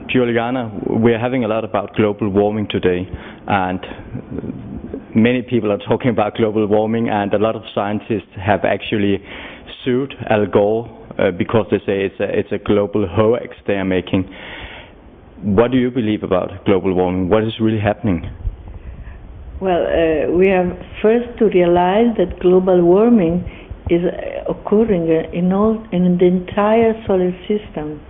Giuliana, we're having a lot about global warming today, and many people are talking about global warming, and a lot of scientists have actually sued Al Gore because they say it's a global hoax they are making. What do you believe about global warming? What is really happening? Well, we have first to realize that global warming is occurring in the entire solar system,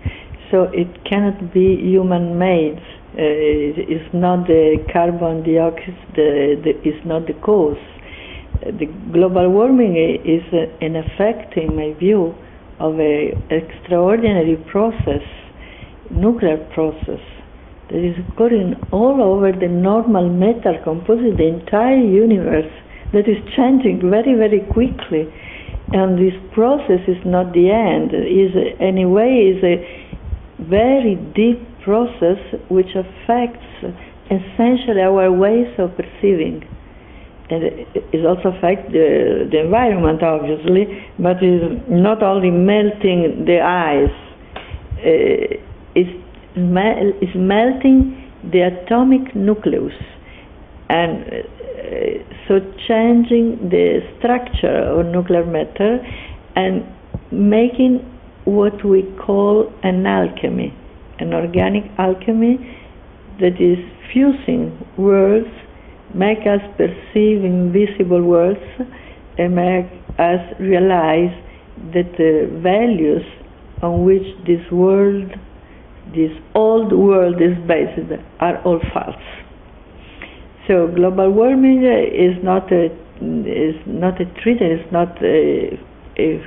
so it cannot be human-made. It's not the carbon dioxide is not the cause. The global warming is an effect, in my view, of an extraordinary process, nuclear process, that is occurring all over the normal matter composing the entire universe, that is changing very, very quickly. And this process is not the end. Is a very deep process which affects essentially our ways of perceiving. And it also affects the environment, obviously, but it's not only melting the ice, it's melting the atomic nucleus, and so changing the structure of nuclear matter and making what we call an alchemy, an organic alchemy that is fusing worlds, make us perceive invisible worlds, and make us realize that the values on which this old world is based are all false. So global warming is not a treaty. It's not is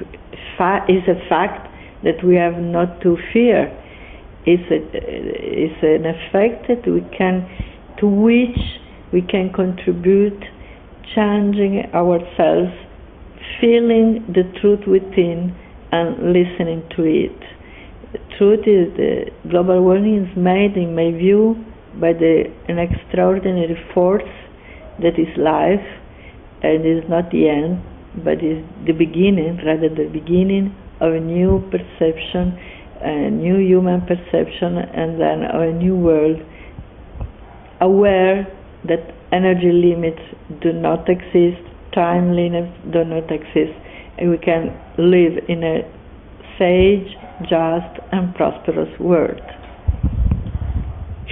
a fact that we have not to fear. It's an effect that to which we can contribute, changing ourselves, feeling the truth within, and listening to it. The truth is the global warming is made, in my view, by an extraordinary force that is life, and is not the end, but is the beginning, rather the beginning of a new perception, a new human perception, and then of a new world, aware that energy limits do not exist, time limits do not exist, and we can live in a sage, just, and prosperous world.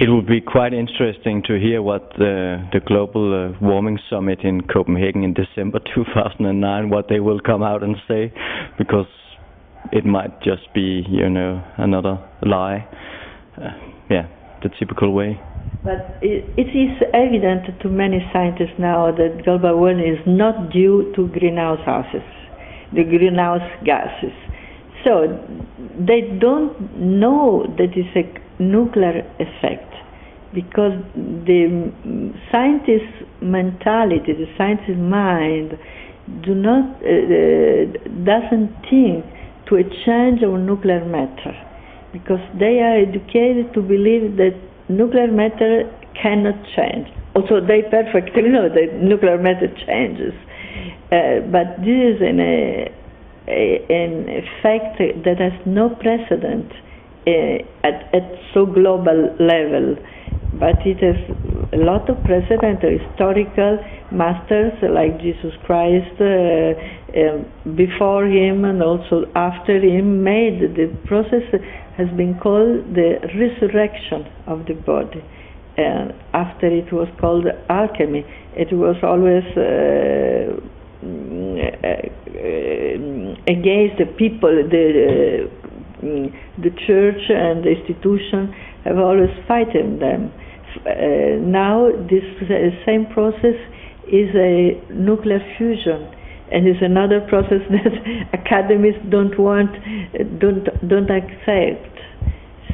It would be quite interesting to hear what the Global Warming Summit in Copenhagen in December 2009, what they will come out and say, because it might just be, another lie. The typical way. But it is evident to many scientists now that global warming is not due to greenhouse gases. So they don't know that it's a nuclear effect, because the scientist's mentality, the scientist's mind, doesn't think to a change of nuclear matter, because they are educated to believe that nuclear matter cannot change. Also, they perfectly know that nuclear matter changes, but this is an effect that has no precedent at so global level, but it has a lot of precedent. Historical masters like Jesus Christ before him and also after him made the process has been called the resurrection of the body. After it was called alchemy, it was always against the people, the church and the institution have always fighting them. Now this same process is a nuclear fusion, and is another process that academics don't accept.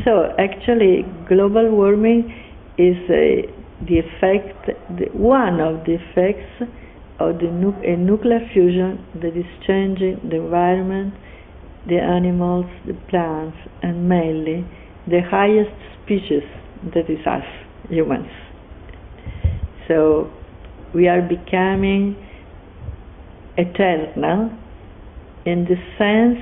So actually, global warming is the effect, one of the effects of a nuclear fusion that is changing the environment, the animals, the plants, and mainly the highest species, that is us, humans. So we are becoming eternal in the sense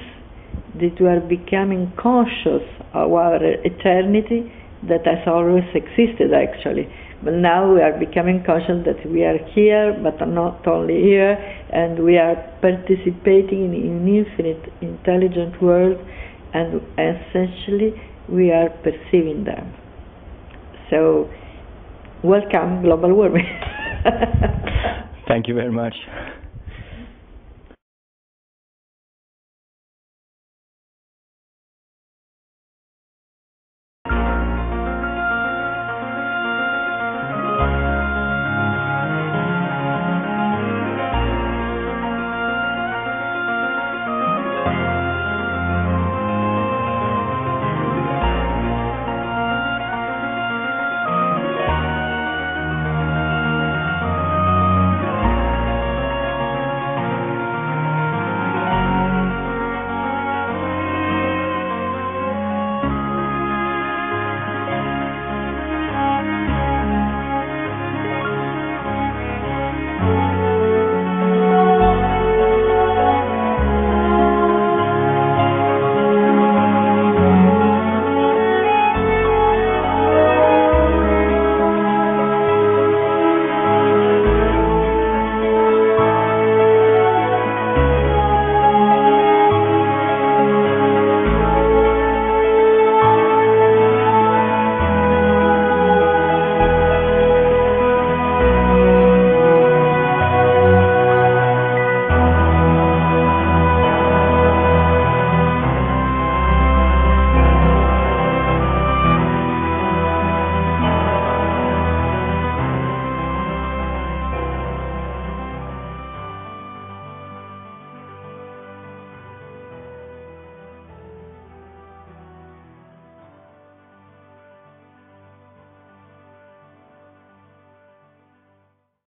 that we are becoming conscious of our eternity that has always existed actually. But now we are becoming conscious that we are here, but not only here, and we are participating in an infinite intelligent world, and essentially we are perceiving them. So, welcome global warming. Thank you very much.